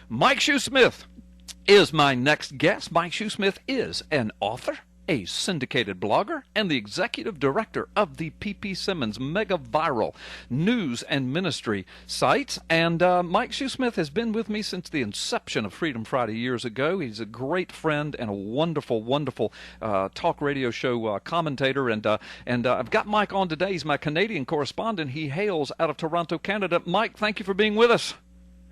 Mike Shoesmith is my next guest. Mike Shoesmith is an author, a syndicated blogger, and the executive director of the P.P. Simmons Mega Viral news and ministry sites. And Mike Shoesmith has been with me since the inception of Freedom Friday years ago. He's a great friend and a wonderful, wonderful talk radio show commentator. And I've got Mike on today. He's my Canadian correspondent. He hails out of Toronto, Canada. Mike, thank you for being with us.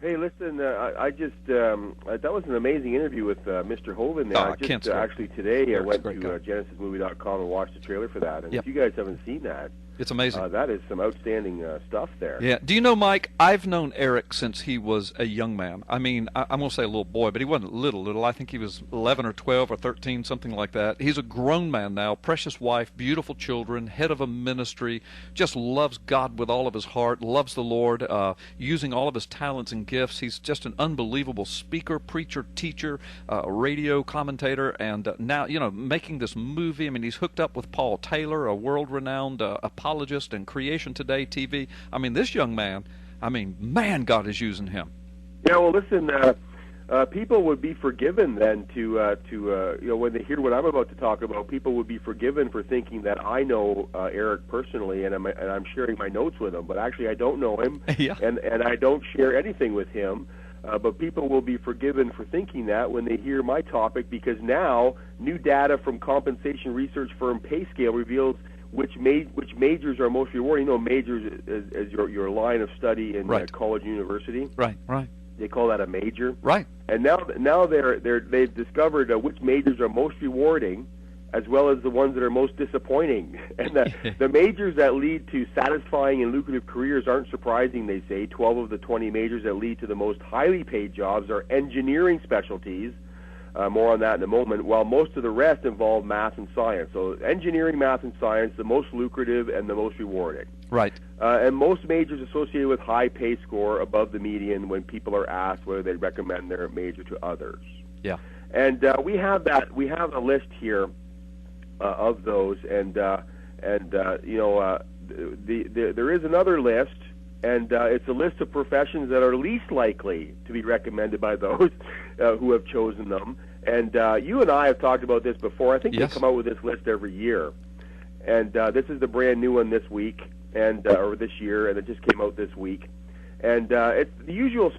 Hey, listen, I just, that was an amazing interview with Mr. Hovind there. I just, actually today I went to GenesisMovie.com and watched the trailer for that. And if you guys haven't seen that, it's amazing. That is some outstanding stuff there. Yeah. Do you know, Mike, I've known Eric since he was a young man. I mean, I'm going to say a little boy, but he wasn't little. I think he was 11 or 12 or 13, something like that. He's a grown man now, precious wife, beautiful children, head of a ministry, just loves God with all of his heart, loves the Lord, using all of his talents and gifts. He's just an unbelievable speaker, preacher, teacher, radio commentator, and now, making this movie. I mean, he's hooked up with Paul Taylor, a world-renowned apologist and Creation Today TV. I mean, this young man, man, God is using him. Yeah, well, listen, people would be forgiven then to when they hear what I'm about to talk about, people would be forgiven for thinking that I know Eric personally and I'm sharing my notes with him, but actually I don't know him, and I don't share anything with him. But people will be forgiven for thinking that when they hear my topic, because now new data from compensation research firm PayScale reveals which majors are most rewarding. Majors is your line of study in college and university. Right. They call that a major. Right. And now they've discovered which majors are most rewarding, as well as the ones that are most disappointing. And the majors that lead to satisfying and lucrative careers aren't surprising, they say. 12 of the 20 majors that lead to the most highly paid jobs are engineering specialties. More on that in a moment, while most of the rest involve math and science. So engineering, math, and science, the most lucrative and the most rewarding. Right. And most majors associated with high pay score above the median when people are asked whether they recommend their major to others. Yeah. And we have a list here of those, and there is another list, and it's a list of professions that are least likely to be recommended by those who have chosen them. And you and I have talked about this before. I think they come out with this list every year. And this is the brand new one this week, or this year, and it just came out this week. And it's the usual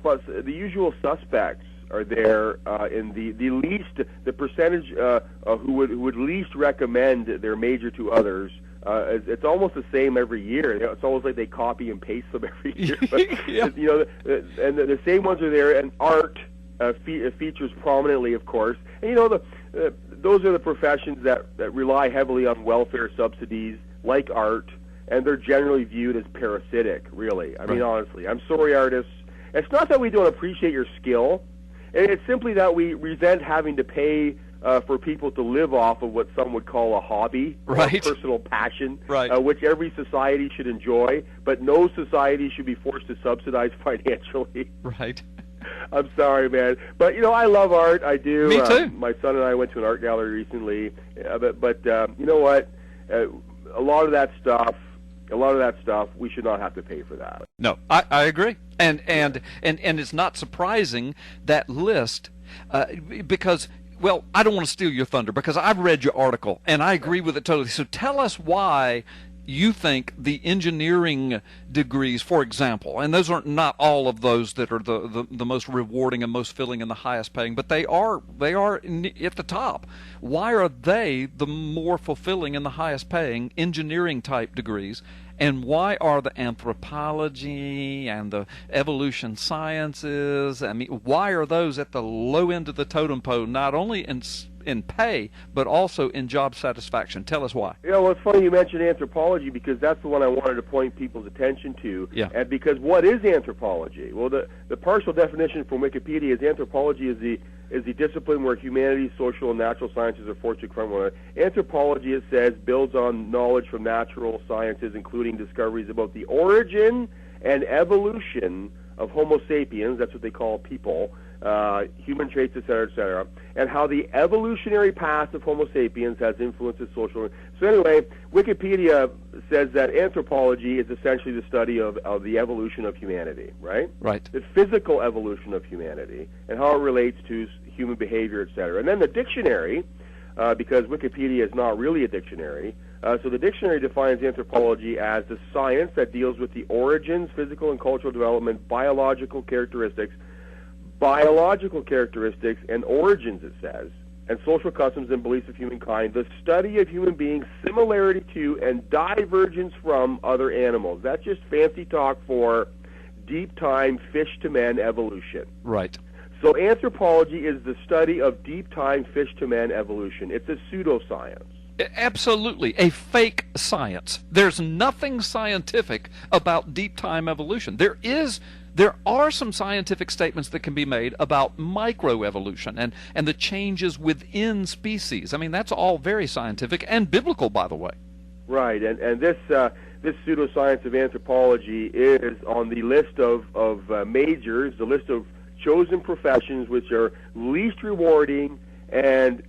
suspects are there in the percentage who would least recommend their major to others. It's almost the same every year. It's almost like they copy and paste them every year. But, and the same ones are there. And art features prominently, of course. And those are the professions that rely heavily on welfare subsidies, like art, and they're generally viewed as parasitic. Really, I mean, honestly, I'm sorry, artists. It's not that we don't appreciate your skill. It's simply that we resent having to pay for people to live off of what some would call a hobby, or a personal passion, which every society should enjoy, but no society should be forced to subsidize financially. Right. I'm sorry, man, but I love art. I do. Me too. My son and I went to an art gallery recently, but you know what? A lot of that stuff, we should not have to pay for that. No, I agree, and it's not surprising, that list, because. Well, I don't want to steal your thunder, because I've read your article, and I agree with it totally. So tell us why you think the engineering degrees, for example, and those are not all of those that are the most rewarding and most filling and the highest paying, but they are at the top. Why are they the more fulfilling and the highest paying engineering type degrees? And why are the anthropology and the evolution sciences, why are those at the low end of the totem pole, not only in pay, but also in job satisfaction? Tell us why. Yeah, well, it's funny you mentioned anthropology, because that's the one I wanted to point people's attention to. Yeah. And because what is anthropology? Well, the partial definition from Wikipedia is anthropology is the discipline where humanities, social, and natural sciences are forced to confront one another. Anthropology, it says, builds on knowledge from natural sciences, including discoveries about the origin and evolution of Homo sapiens, that's what they call people, human traits, et cetera, and how the evolutionary path of Homo sapiens has influenced its social. So anyway, Wikipedia says that anthropology is essentially the study of the evolution of humanity, right? Right. The physical evolution of humanity and how it relates to human behavior, et cetera. And then the dictionary, because Wikipedia is not really a dictionary, so the dictionary defines anthropology as the science that deals with the origins, physical and cultural development, biological characteristics, and origins, it says, and social customs and beliefs of humankind, the study of human beings' similarity to and divergence from other animals. That's just fancy talk for deep-time fish-to-men evolution. Right. So anthropology is the study of deep-time fish-to-men evolution. It's a pseudoscience. Absolutely, a fake science. There's nothing scientific about deep-time evolution. There are some scientific statements that can be made about microevolution and the changes within species. I mean, that's all very scientific and biblical, by the way. Right, and this pseudoscience of anthropology is on the list of majors, the list of chosen professions which are least rewarding and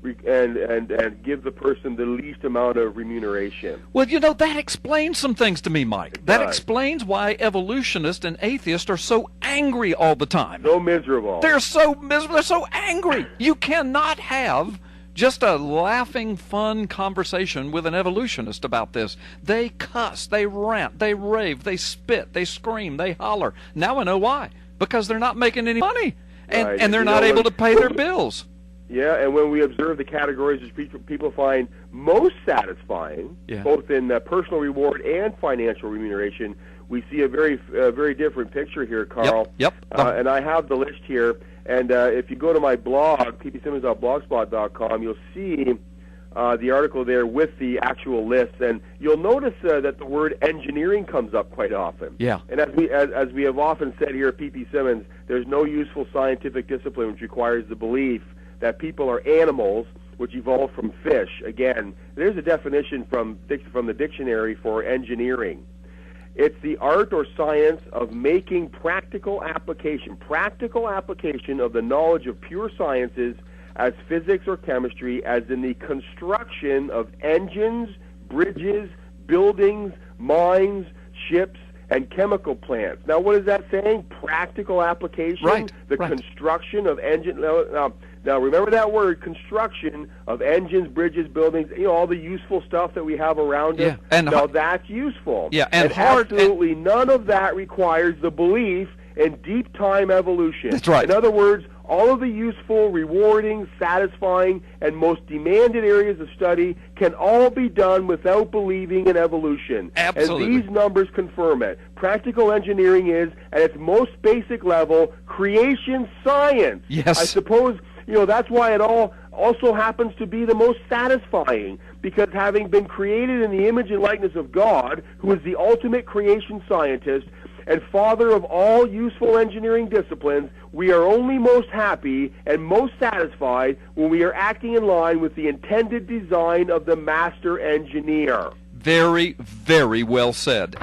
give the person the least amount of remuneration. Well, that explains some things to me, Mike. That explains why evolutionists and atheists are so angry all the time. So miserable. They're so miserable. They're so angry. You cannot have just a laughing, fun conversation with an evolutionist about this. They cuss, they rant, they rave, they spit, they scream, they holler. Now I know why. Because they're not making any money, and they're not able to pay their bills. Yeah, and when we observe the categories which people find most satisfying, both in personal reward and financial remuneration, we see a very different picture here, Carl. Yep. And I have the list here. And if you go to my blog, ppsimmons.blogspot.com, you'll see the article there with the actual list, and you'll notice that the word engineering comes up quite often. Yeah. And as we have often said here at PP Simmons, there's no useful scientific discipline which requires the belief that people are animals which evolved from fish. Again, there's a definition from the dictionary for engineering. It's the art or science of making practical application of the knowledge of pure sciences as physics or chemistry, as in the construction of engines, bridges, buildings, mines, ships, and chemical plants. Now, what is that saying? Practical application? Right. Construction of engines. Now, remember that word, construction of engines, bridges, buildings, all the useful stuff that we have around us. And that's useful. Yeah, and absolutely none of that requires the belief in deep-time evolution. That's right. In other words, all of the useful, rewarding, satisfying, and most demanded areas of study can all be done without believing in evolution. Absolutely. And these numbers confirm it. Practical engineering is, at its most basic level, creation science. Yes. I suppose, that's why it all also happens to be the most satisfying, because having been created in the image and likeness of God, who is the ultimate creation scientist, and father of all useful engineering disciplines, we are only most happy and most satisfied when we are acting in line with the intended design of the master engineer. Very, very well said.